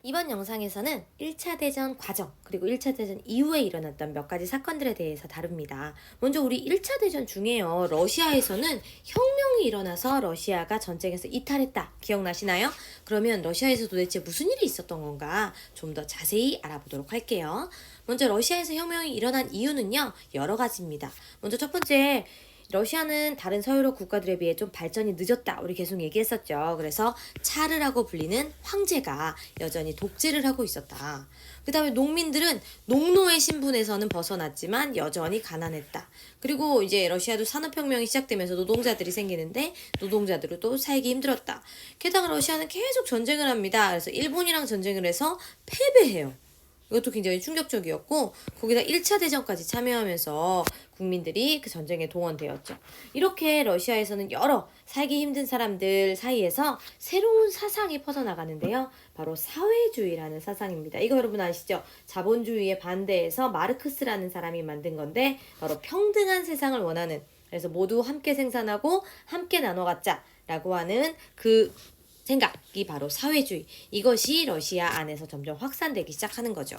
이번 영상에서는 1차 대전 과정, 그리고 1차 대전 이후에 일어났던 몇 가지 사건들에 대해서 다룹니다. 먼저 우리 1차 대전 중에요. 러시아에서는 혁명이 일어나서 러시아가 전쟁에서 이탈했다. 기억나시나요? 그러면 러시아에서 도대체 무슨 일이 있었던 건가 좀 더 자세히 알아보도록 할게요. 먼저 러시아에서 혁명이 일어난 이유는요. 여러 가지입니다. 먼저 첫 번째, 러시아는 다른 서유럽 국가들에 비해 좀 발전이 늦었다. 우리 계속 얘기했었죠. 그래서 차르라고 불리는 황제가 여전히 독재를 하고 있었다. 그 다음에 농민들은 농노의 신분에서는 벗어났지만 여전히 가난했다. 그리고 이제 러시아도 산업혁명이 시작되면서 노동자들이 생기는데 노동자들은 또 살기 힘들었다. 게다가 러시아는 계속 전쟁을 합니다. 그래서 일본이랑 전쟁을 해서 패배해요. 이것도 굉장히 충격적이었고, 거기다 1차 대전까지 참여하면서 국민들이 그 전쟁에 동원되었죠. 이렇게 러시아에서는 여러 살기 힘든 사람들 사이에서 새로운 사상이 퍼져나가는데요. 바로 사회주의라는 사상입니다. 이거 여러분 아시죠? 자본주의에 반대해서 마르크스라는 사람이 만든 건데, 바로 평등한 세상을 원하는, 그래서 모두 함께 생산하고 함께 나눠 갖자라고 하는 그 생각이 바로 사회주의. 이것이 러시아 안에서 점점 확산되기 시작하는 거죠.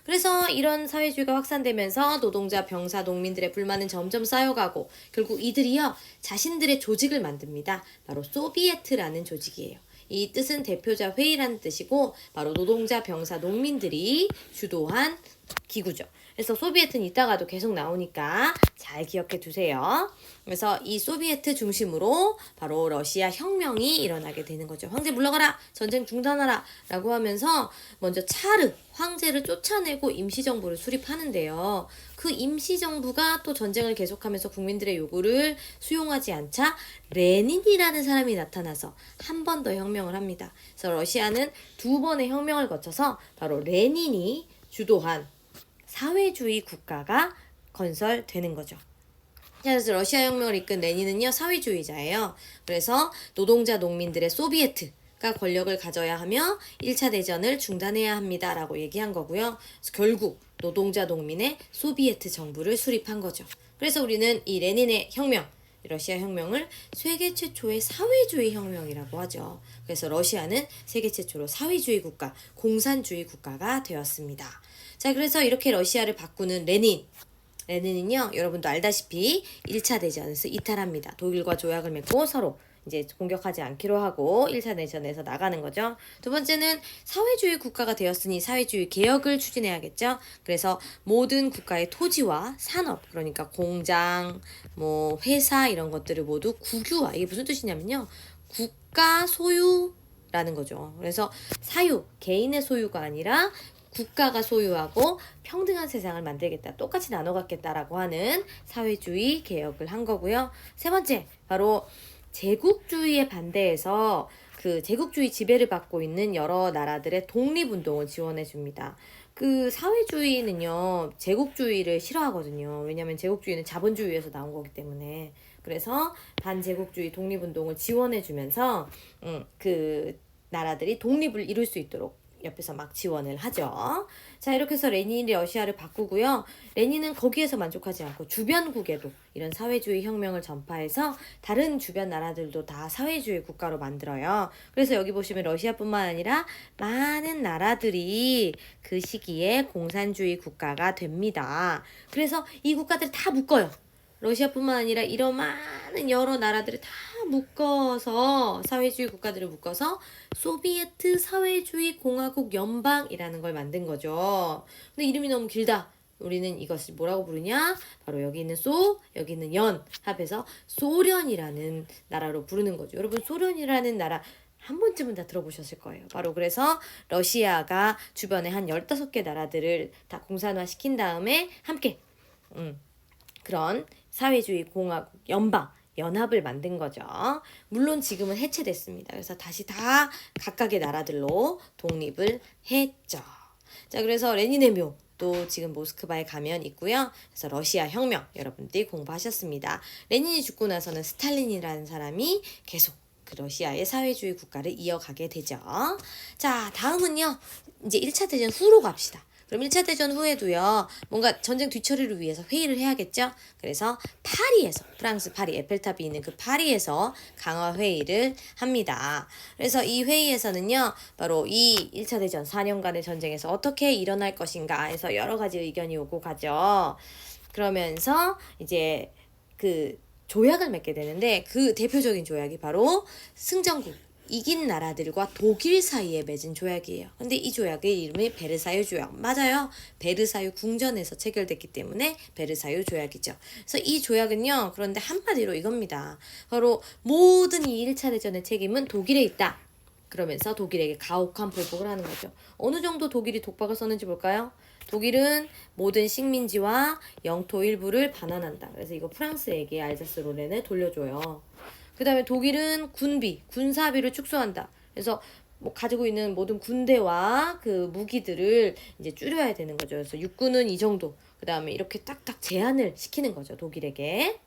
그래서 이런 사회주의가 확산되면서 노동자, 병사, 농민들의 불만은 점점 쌓여가고 결국 이들이요 자신들의 조직을 만듭니다. 바로 소비에트라는 조직이에요. 이 뜻은 대표자 회의라는 뜻이고 바로 노동자, 병사, 농민들이 주도한 기구죠. 그래서 소비에트는 이따가도 계속 나오니까 잘 기억해 두세요. 그래서 이 소비에트 중심으로 바로 러시아 혁명이 일어나게 되는 거죠. 황제 물러가라! 전쟁 중단하라! 라고 하면서 먼저 차르, 황제를 쫓아내고 임시정부를 수립하는데요. 그 임시정부가 또 전쟁을 계속하면서 국민들의 요구를 수용하지 않자 레닌이라는 사람이 나타나서 한 번 더 혁명을 합니다. 그래서 러시아는 두 번의 혁명을 거쳐서 바로 레닌이 주도한 사회주의 국가가 건설되는 거죠. 그래서 러시아 혁명을 이끈 레닌은요 사회주의자예요. 그래서 노동자 농민들의 소비에트가 권력을 가져야 하며 1차 대전을 중단해야 합니다 라고 얘기한 거고요. 그래서 결국 노동자 농민의 소비에트 정부를 수립한 거죠. 그래서 우리는 이 레닌의 혁명, 러시아 혁명을 세계 최초의 사회주의 혁명이라고 하죠. 그래서 러시아는 세계 최초로 사회주의 국가, 공산주의 국가가 되었습니다. 자, 그래서 이렇게 러시아를 바꾸는 레닌은요, 여러분도 알다시피 1차 대전에서 이탈합니다. 독일과 조약을 맺고 서로 이제 공격하지 않기로 하고 1차 대전에서 나가는 거죠. 두 번째는 사회주의 국가가 되었으니 사회주의 개혁을 추진해야겠죠. 그래서 모든 국가의 토지와 산업, 그러니까 공장, 뭐 회사 이런 것들을 모두 국유화. 이게 무슨 뜻이냐면요. 국가 소유라는 거죠. 그래서 사유, 개인의 소유가 아니라 국가가 소유하고 평등한 세상을 만들겠다. 똑같이 나눠 갖겠다라고 하는 사회주의 개혁을 한 거고요. 세 번째, 바로 제국주의에 반대해서 그 제국주의 지배를 받고 있는 여러 나라들의 독립운동을 지원해 줍니다. 그 사회주의는요, 제국주의를 싫어하거든요. 왜냐하면 제국주의는 자본주의에서 나온 거기 때문에. 그래서 반제국주의 독립운동을 지원해 주면서 그 나라들이 독립을 이룰 수 있도록 옆에서 막 지원을 하죠. 자, 이렇게 해서 레닌이 러시아를 바꾸고요. 레닌은 거기에서 만족하지 않고 주변국에도 이런 사회주의 혁명을 전파해서 다른 주변 나라들도 다 사회주의 국가로 만들어요. 그래서 여기 보시면 러시아뿐만 아니라 많은 나라들이 그 시기에 공산주의 국가가 됩니다. 그래서 이 국가들 다 묶어요. 러시아뿐만 아니라 이런 많은 여러 나라들을 다 묶어서 사회주의 국가들을 묶어서 소비에트 사회주의 공화국 연방이라는 걸 만든 거죠. 근데 이름이 너무 길다. 우리는 이것을 뭐라고 부르냐? 바로 여기 있는 여기 있는 연 합해서 소련이라는 나라로 부르는 거죠. 여러분 소련이라는 나라 한 번쯤은 다 들어보셨을 거예요. 바로 그래서 러시아가 주변에 한 15개 나라들을 다 공산화 시킨 다음에 함께 그런 사회주의 공화국 연합을 만든 거죠. 물론 지금은 해체됐습니다. 그래서 다시 다 각각의 나라들로 독립을 했죠. 자, 그래서 레닌의 묘 또 지금 모스크바에 가면 있고요. 그래서 러시아 혁명 여러분들이 공부하셨습니다. 레닌이 죽고 나서는 스탈린이라는 사람이 계속 그 러시아의 사회주의 국가를 이어가게 되죠. 자, 다음은요. 이제 1차 대전 후로 갑시다. 그럼 1차 대전 후에도요, 뭔가 전쟁 뒤처리를 위해서 회의를 해야겠죠? 그래서 파리에서, 프랑스 파리, 에펠탑이 있는 그 파리에서 강화 회의를 합니다. 그래서 이 회의에서는요, 바로 이 1차 대전 4년간의 전쟁에서 어떻게 일어날 것인가 해서 여러 가지 의견이 오고 가죠. 그러면서 이제 그 조약을 맺게 되는데 그 대표적인 조약이 바로 승전국 이긴 나라들과 독일 사이에 맺은 조약이에요. 근데 이 조약의 이름이 베르사유 조약. 맞아요. 베르사유 궁전에서 체결됐기 때문에 베르사유 조약이죠. 그래서 이 조약은요. 그런데 한마디로 이겁니다. 바로 모든 이 1차 대전의 책임은 독일에 있다. 그러면서 독일에게 가혹한 보복을 하는 거죠. 어느 정도 독일이 독박을 썼는지 볼까요? 독일은 모든 식민지와 영토 일부를 반환한다. 그래서 이거 프랑스에게 알자스 로렌을 돌려줘요. 그 다음에 독일은 군사비를 축소한다. 그래서 뭐 가지고 있는 모든 군대와 그 무기들을 이제 줄여야 되는 거죠. 그래서 육군은 이 정도. 그 다음에 이렇게 딱딱 제한을 시키는 거죠. 독일에게.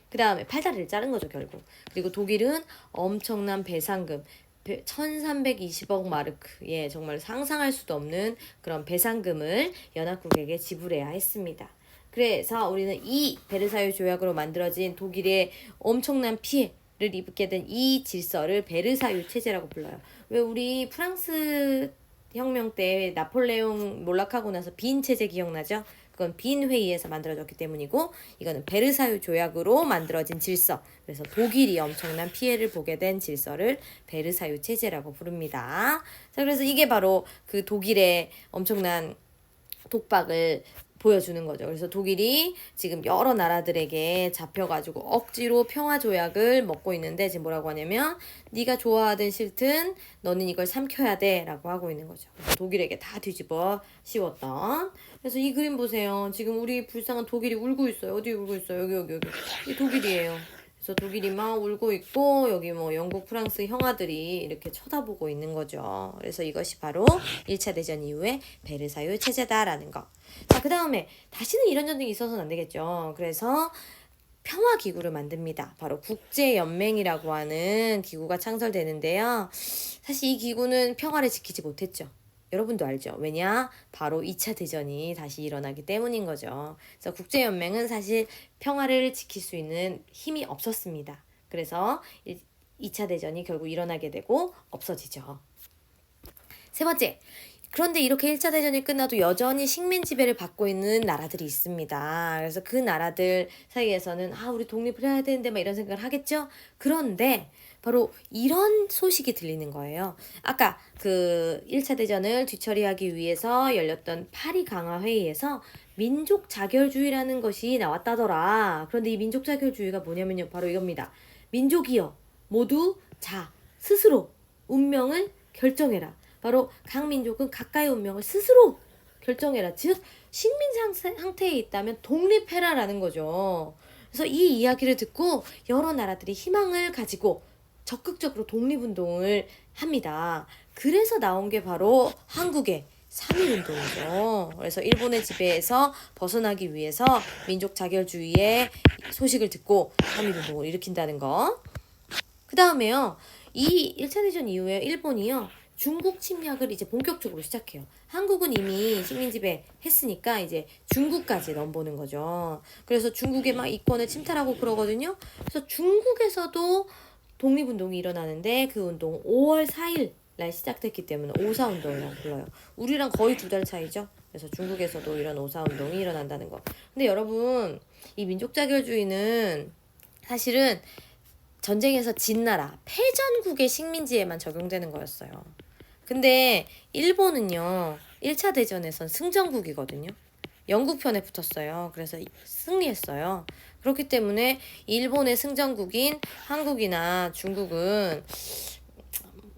그 다음에 팔다리를 자른 거죠, 결국. 그리고 독일은 엄청난 배상금, 1320억 마르크, 예, 정말 상상할 수도 없는 그런 배상금을 연합국에게 지불해야 했습니다. 그래서 우리는 이 베르사유 조약으로 만들어진 독일의 엄청난 피해를 입게 된 이 질서를 베르사유 체제라고 불러요. 왜 우리 프랑스 혁명 때 나폴레옹 몰락하고 나서 빈 체제 기억나죠? 그건 빈 회의에서 만들어졌기 때문이고 이거는 베르사유 조약으로 만들어진 질서. 그래서 독일이 엄청난 피해를 보게 된 질서를 베르사유 체제라고 부릅니다. 자, 그래서 이게 바로 그 독일의 엄청난 독박을 보여주는 거죠. 그래서 독일이 지금 여러 나라들에게 잡혀가지고 억지로 평화조약을 먹고 있는데 지금 뭐라고 하냐면 네가 좋아하든 싫든 너는 이걸 삼켜야 돼 라고 하고 있는 거죠. 그래서 독일에게 다 뒤집어 씌웠던. 그래서 이 그림 보세요. 지금 우리 불쌍한 독일이 울고 있어요. 어디 울고 있어요? 여기. 이 독일이에요. 그래서 독일이 막 울고 있고 여기 뭐 영국, 프랑스 형아들이 이렇게 쳐다보고 있는 거죠. 그래서 이것이 바로 1차 대전 이후에 베르사유 체제다라는 거. 자, 그 다음에 다시는 이런 전쟁이 있어서는 안 되겠죠. 그래서 평화기구를 만듭니다. 바로 국제연맹이라고 하는 기구가 창설되는데요. 사실 이 기구는 평화를 지키지 못했죠. 여러분도 알죠? 왜냐? 바로 2차 대전이 다시 일어나기 때문인 거죠. 그래서 국제연맹은 사실 평화를 지킬 수 있는 힘이 없었습니다. 그래서 2차 대전이 결국 일어나게 되고 없어지죠. 세 번째, 그런데 이렇게 1차 대전이 끝나도 여전히 식민 지배를 받고 있는 나라들이 있습니다. 그래서 그 나라들 사이에서는 우리 독립을 해야 되는데 막 이런 생각을 하겠죠? 그런데 바로 이런 소식이 들리는 거예요. 아까 그 1차 대전을 뒤처리하기 위해서 열렸던 파리 강화 회의에서 민족 자결주의라는 것이 나왔다더라. 그런데 이 민족 자결주의가 뭐냐면요. 바로 이겁니다. 민족이여 모두 스스로 운명을 결정해라. 바로 각 민족은 각가의 운명을 스스로 결정해라. 즉 식민 상태에 있다면 독립해라라는 거죠. 그래서 이 이야기를 듣고 여러 나라들이 희망을 가지고 적극적으로 독립운동을 합니다. 그래서 나온 게 바로 한국의 3.1운동이죠. 그래서 일본의 지배에서 벗어나기 위해서 민족 자결주의의 소식을 듣고 3.1운동을 일으킨다는 거. 그 다음에요. 이 1차 대전 이후에 일본이요. 중국 침략을 이제 본격적으로 시작해요. 한국은 이미 식민지배 했으니까 이제 중국까지 넘보는 거죠. 그래서 중국의 막 이권을 침탈하고 그러거든요. 그래서 중국에서도 독립운동이 일어나는데 그 운동 5월 4일 날 시작됐기 때문에 오사운동이라고 불러요. 우리랑 거의 2달 차이죠. 그래서 중국에서도 이런 오사운동이 일어난다는 거. 근데 여러분, 이 민족자결주의는 사실은 전쟁에서 진 나라, 패전국의 식민지에만 적용되는 거였어요. 근데 일본은요, 1차 대전에선 승전국이거든요. 영국 편에 붙었어요. 그래서 승리했어요. 그렇기 때문에 일본의 승전국인 한국이나 중국은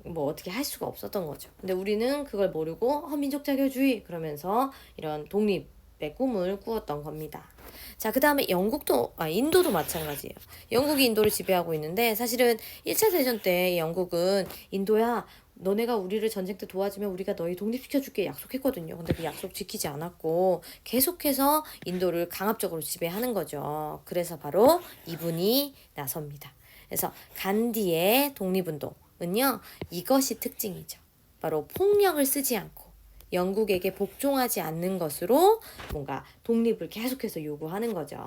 뭐 어떻게 할 수가 없었던 거죠. 근데 우리는 그걸 모르고 민족 자결주의 그러면서 이런 독립의 꿈을 꾸었던 겁니다. 자, 그 다음에 인도도 마찬가지예요. 영국이 인도를 지배하고 있는데 사실은 1차 대전 때 영국은 인도야 너네가 우리를 전쟁 때 도와주면 우리가 너희 독립시켜줄게 약속했거든요. 근데 그 약속 지키지 않았고 계속해서 인도를 강압적으로 지배하는 거죠. 그래서 바로 이분이 나섭니다. 그래서 간디의 독립운동은요. 이것이 특징이죠. 바로 폭력을 쓰지 않고 영국에게 복종하지 않는 것으로 뭔가 독립을 계속해서 요구하는 거죠.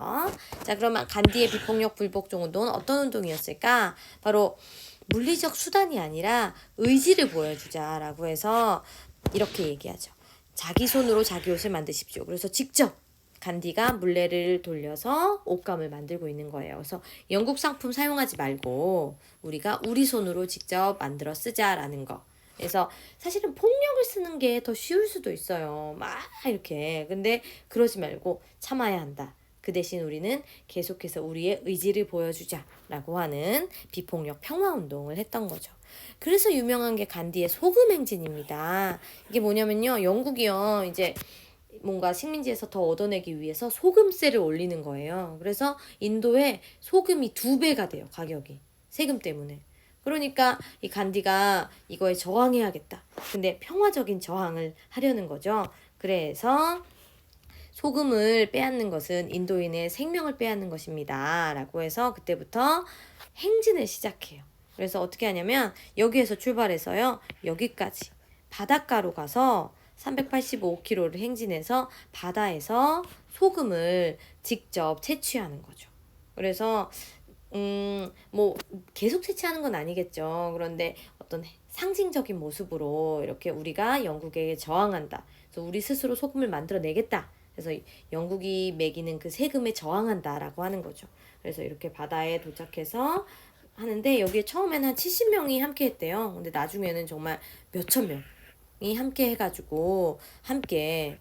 자, 그러면 간디의 비폭력 불복종 운동은 어떤 운동이었을까? 바로 물리적 수단이 아니라 의지를 보여주자라고 해서 이렇게 얘기하죠. 자기 손으로 자기 옷을 만드십시오. 그래서 직접 간디가 물레를 돌려서 옷감을 만들고 있는 거예요. 그래서 영국 상품 사용하지 말고 우리가 우리 손으로 직접 만들어 쓰자라는 거. 그래서 사실은 폭력을 쓰는 게 더 쉬울 수도 있어요. 막 이렇게. 근데 그러지 말고 참아야 한다. 그 대신 우리는 계속해서 우리의 의지를 보여주자라고 하는 비폭력 평화운동을 했던 거죠. 그래서 유명한 게 간디의 소금 행진입니다. 이게 뭐냐면요. 영국이요. 이제 뭔가 식민지에서 더 얻어내기 위해서 소금세를 올리는 거예요. 그래서 인도에 소금이 2배가 돼요. 가격이. 세금 때문에. 그러니까 이 간디가 이거에 저항해야겠다. 근데 평화적인 저항을 하려는 거죠. 그래서 소금을 빼앗는 것은 인도인의 생명을 빼앗는 것입니다. 라고 해서 그때부터 행진을 시작해요. 그래서 어떻게 하냐면 여기에서 출발해서요. 여기까지 바닷가로 가서 385km를 행진해서 바다에서 소금을 직접 채취하는 거죠. 그래서 뭐 계속 채취하는 건 아니겠죠. 그런데 어떤 상징적인 모습으로 이렇게 우리가 영국에게 저항한다. 그래서 우리 스스로 소금을 만들어내겠다. 그래서 영국이 매기는 그 세금에 저항한다라고 하는 거죠. 그래서 이렇게 바다에 도착해서 하는데 여기에 처음에는 한 70명이 함께 했대요. 근데 나중에는 정말 몇천 명이 함께 해가지고 함께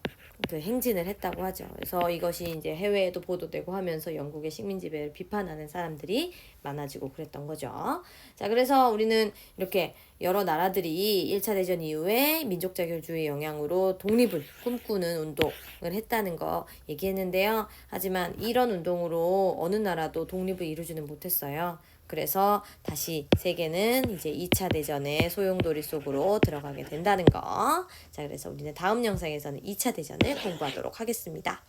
그 행진을 했다고 하죠. 그래서 이것이 이제 해외에도 보도되고 하면서 영국의 식민지배를 비판하는 사람들이 많아지고 그랬던 거죠. 자, 그래서 우리는 이렇게 여러 나라들이 1차 대전 이후에 민족자결주의 영향으로 독립을 꿈꾸는 운동을 했다는 거 얘기했는데요. 하지만 이런 운동으로 어느 나라도 독립을 이루지는 못했어요. 그래서 다시 세계는 이제 2차 대전의 소용돌이 속으로 들어가게 된다는 거. 자, 그래서 우리는 다음 영상에서는 2차 대전을 공부하도록 하겠습니다.